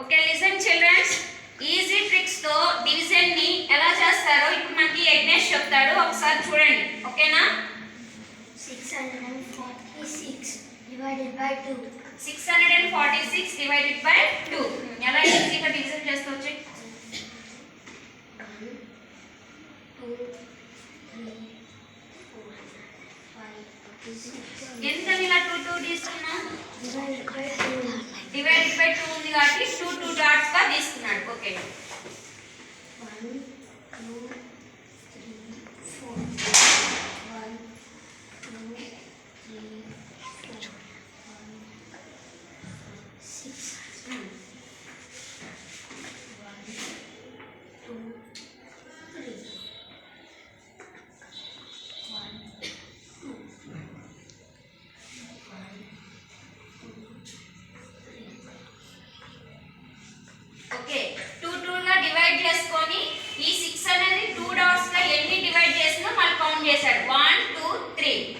Okay listen childrens, easy tricks తో division ని ఎలా చేస్తారో ఇప్పుడు మనకి యజ్ఞేష్ చెప్తాడు, ఒకసారి చూడండి. ఓకేనా? 646 divided by 2. 646 divided by 2 ఎలా ఈజీగా డివిజన్ చేసుకోవచ్చు? 1 2 3 4 5 6 ఎందుకని ఇలా 2 2 తీసుకున్నాం? divided by 2. డివైడెడ్ బై 2 ఉంది కాబట్టి 2 2 డాట్స్ గా తీసుకున్నాడు. ఓకే 1 2 3 4 1 2 3 4 6 1 2 3 ఓకే 2 2 గా డివైడ్ చేసుకొని ఈ 6 అనేది 2 డాట్స్ గా ఎన్ని డివైడ్ చేసినా మళ్ళీ కౌంట్ చేశాడు. 1 2 3